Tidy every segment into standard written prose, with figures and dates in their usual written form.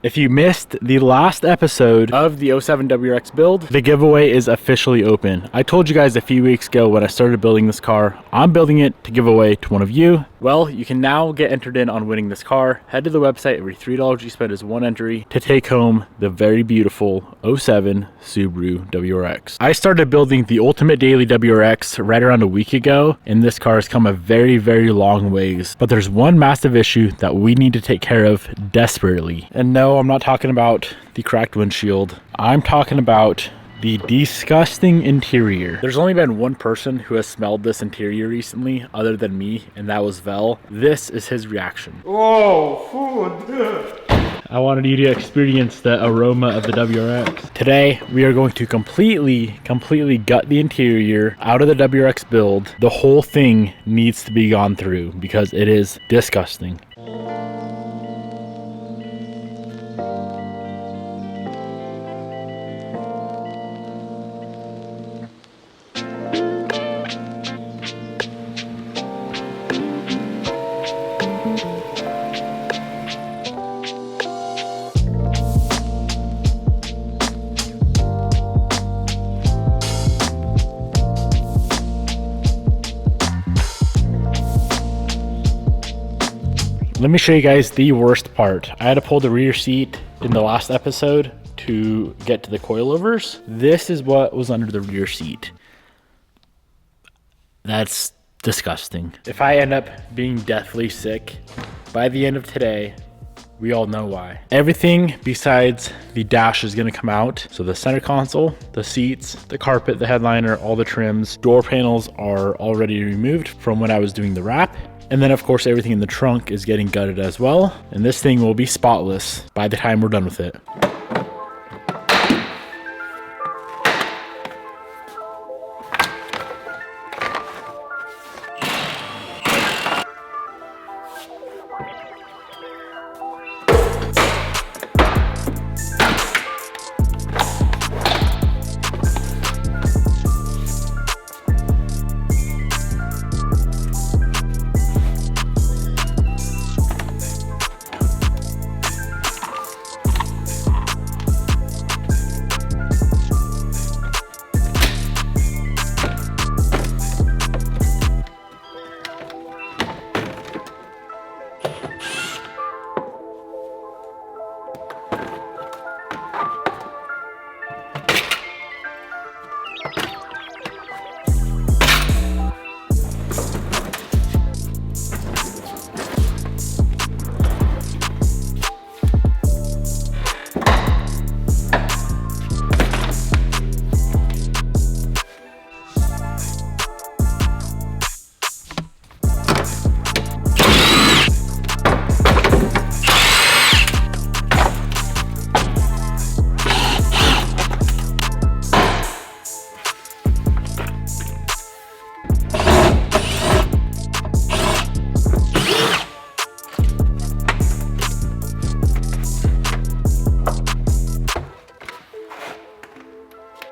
If you missed the last episode of the 07 WRX build, the giveaway is officially open. I told you guys a few weeks ago when I started building this car, I'm building it to give away to one of you. Well, you can now get entered in on winning this car. Head to the website. Every $3 you spend is one entry to take home the very beautiful 07 Subaru WRX. I started building the ultimate daily WRX right around a week ago, and this car has come a very, very long ways. But there's one massive issue that we need to take care of desperately. And no, I'm not talking about the cracked windshield. I'm talking about the disgusting interior. There's only been one person who has smelled this interior recently other than me, and that was Vel. This is his reaction. Oh, food. I wanted you to experience the aroma of the WRX. Today, we are going to completely gut the interior out of the WRX build. The whole thing needs to be gone through because it is disgusting. Let me show you guys the worst part. I had to pull the rear seat in the last episode to get to the coilovers. This is what was under the rear seat. That's disgusting. If I end up being deathly sick by the end of today, we all know why. Everything besides the dash is gonna come out. So the center console, the seats, the carpet, the headliner, all the trims, door panels are already removed from when I was doing the wrap. And then of course everything in the trunk is getting gutted as well. And this thing will be spotless by the time we're done with it.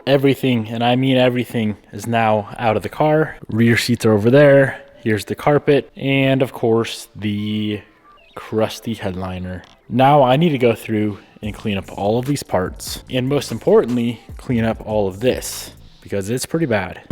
Everything, and I mean everything, is now out of the car. Rear seats are over there. Here's the carpet, and of course the crusty headliner. Now I need to go through and clean up all of these parts, and most importantly, clean up all of this because it's pretty bad.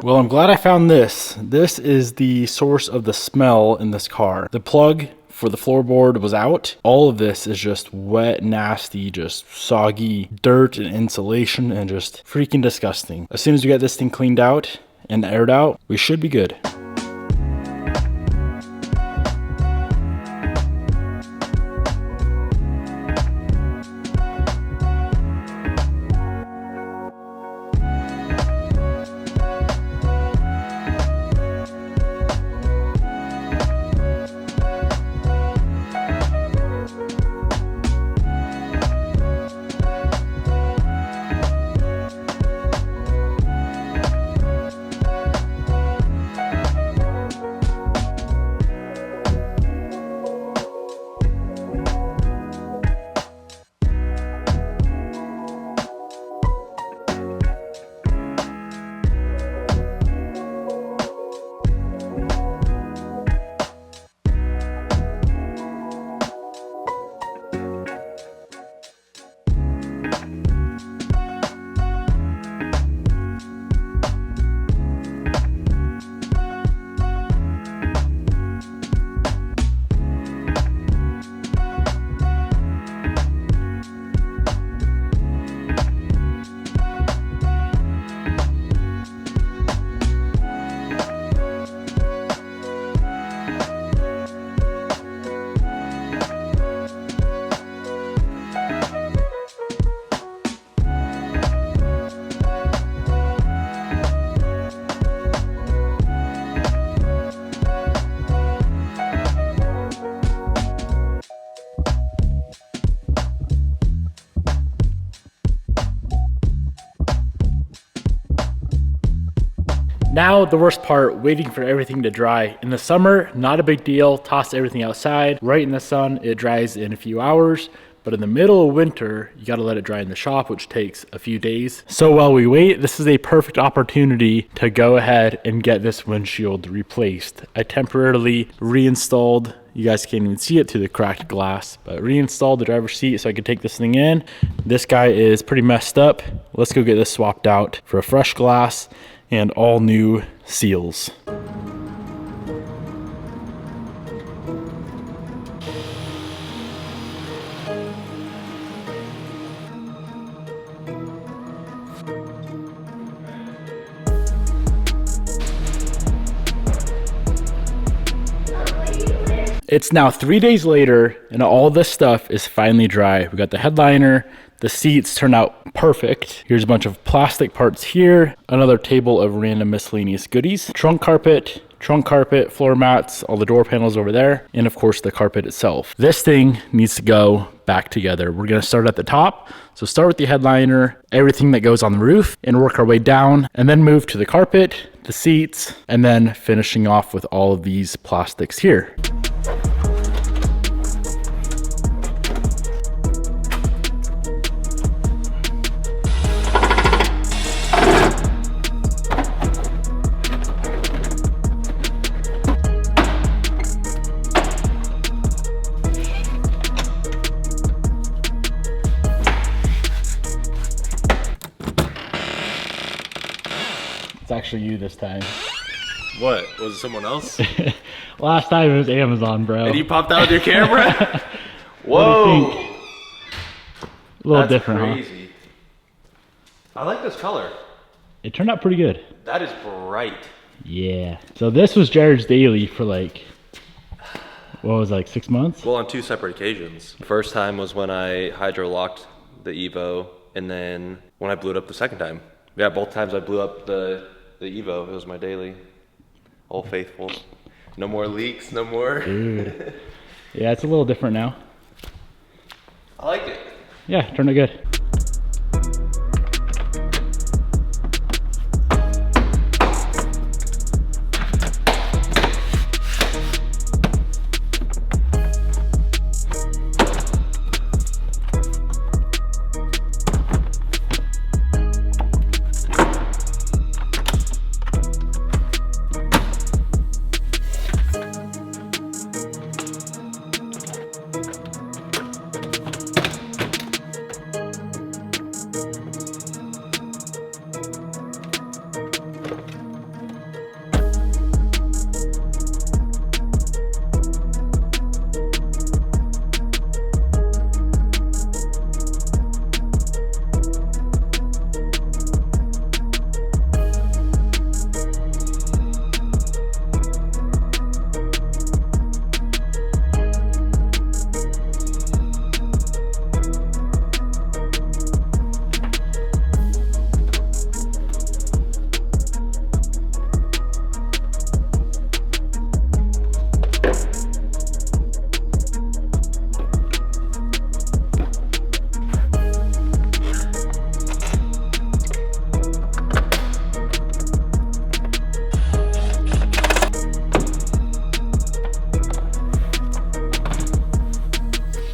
Well, I'm glad I found this. This is the source of the smell in this car. The plug for the floorboard was out. All of this is just wet, nasty, just soggy dirt and insulation and just freaking disgusting. As soon as we get this thing cleaned out and aired out, we should be good. Now the worst part, waiting for everything to dry. In the summer, not a big deal, toss everything outside. Right in the sun, it dries in a few hours. But in the middle of winter, you gotta let it dry in the shop, which takes a few days. So while we wait, this is a perfect opportunity to go ahead and get this windshield replaced. I temporarily reinstalled, you guys can't even see it through the cracked glass, but reinstalled the driver's seat so I could take this thing in. This guy is pretty messed up. Let's go get this swapped out for a fresh glass and all new seals. It's now 3 days later and all this stuff is finally dry. We got the headliner, the seats turned out perfect. Here's a bunch of plastic parts here, another table of random miscellaneous goodies, trunk carpet, floor mats, all the door panels over there, and of course the carpet itself. This thing needs to go back together. We're gonna start at the top. So start with the headliner, everything that goes on the roof, and work our way down, and then move to the carpet, the seats, and then finishing off with all of these plastics here. It's actually you this time. What? Was it someone else? Last time it was Amazon, bro. And you popped out with your camera? Whoa! A little That's different, crazy. huh? I like this color. It turned out pretty good. That is bright. Yeah. So this was Jared's daily for like, what was it, like 6 months? Well, on 2 separate occasions. First time was when I hydro locked the Evo, and then when I blew it up the second time. Yeah, both times I blew up the Evo. It was my daily. Old faithful. No more leaks, no more. Dude. Yeah, it's a little different now. I like it. Yeah, turned out good.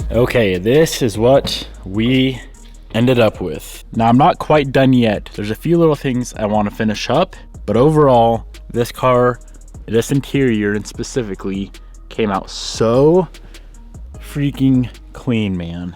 Okay, this is what we ended up with. Now, I'm not quite done yet. There's a few little things I want to finish up, but overall, this car, this interior and specifically, came out so freaking clean, man.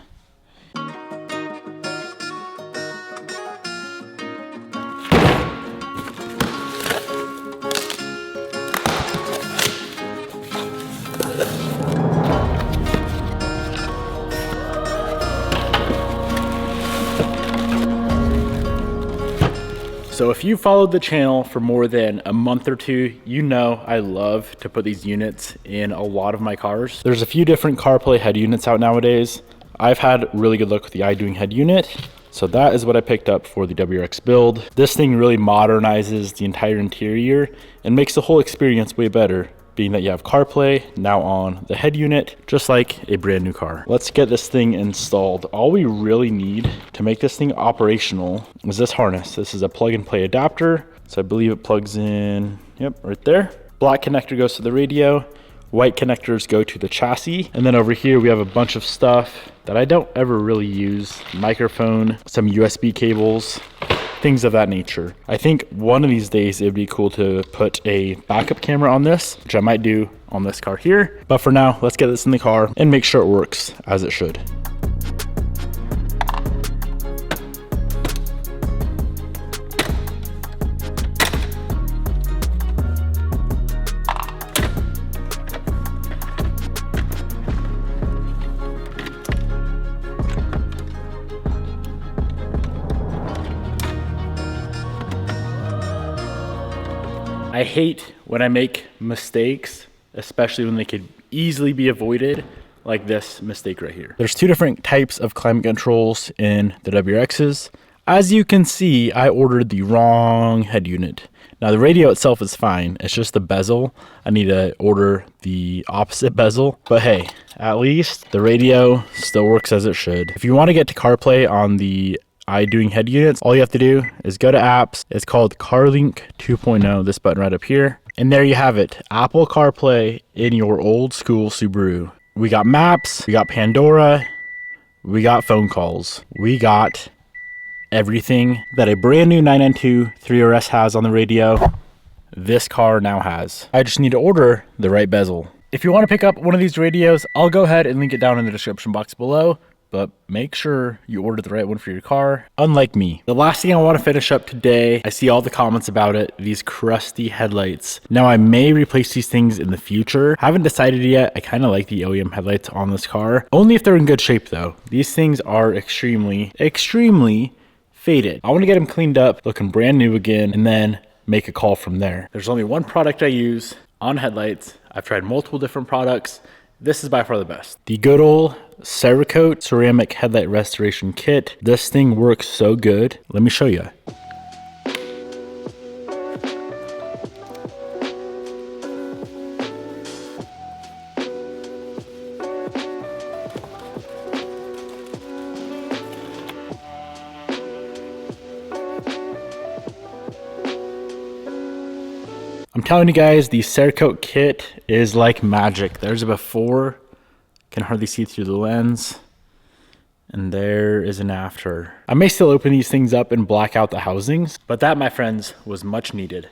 So if you followed the channel for more than a month or two, you know I love to put these units in a lot of my cars. There's a few different CarPlay head units out nowadays. I've had really good luck with the iDoing head unit. So that is what I picked up for the WRX build. This thing really modernizes the entire interior and makes the whole experience way better, being that you have CarPlay now on the head unit, just like a brand new car. Let's get this thing installed. All we really need to make this thing operational is this harness. This is a plug and play adapter. So I believe it plugs in, yep, right there. Black connector goes to the radio. White connectors go to the chassis. And then over here, we have a bunch of stuff that I don't ever really use. Microphone, some USB cables, things of that nature. I think one of these days it'd be cool to put a backup camera on this, which I might do on this car here. But for now, let's get this in the car and make sure it works as it should. I hate when I make mistakes, especially when they could easily be avoided, like this mistake right here. There's two different types of climate controls in the WRXs. As you can see, I ordered the wrong head unit. Now the radio itself is fine, it's just the bezel. I need to order the opposite bezel, but hey, at least the radio still works as it should. If you want to get to CarPlay on the iDoing head units, all you have to do is go to apps. It's called CarLink 2.0, this button right up here. And there you have it, Apple CarPlay in your old school Subaru. We got maps, we got Pandora, we got phone calls, we got everything that a brand new 992 3RS has on the radio, this car now has. I just need to order the right bezel. If you want to pick up one of these radios, I'll go ahead and link it down in the description box below. But make sure you order the right one for your car, unlike me. The last thing I want to finish up today, I see all the comments about it, these crusty headlights. Now I may replace these things in the future. Haven't decided yet. I kind of like the OEM headlights on this car. Only if they're in good shape though. These things are extremely faded. I want to get them cleaned up, looking brand new again, and then make a call from there. There's only one product I use on headlights. I've tried multiple different products. This is by far the best. The good old Cerakote ceramic headlight restoration kit. This thing works so good. Let me show you. I'm telling you guys, the Cerakote kit is like magic. There's a before, can hardly see through the lens, and there is an after. I may still open these things up and black out the housings, but that, my friends, was much needed.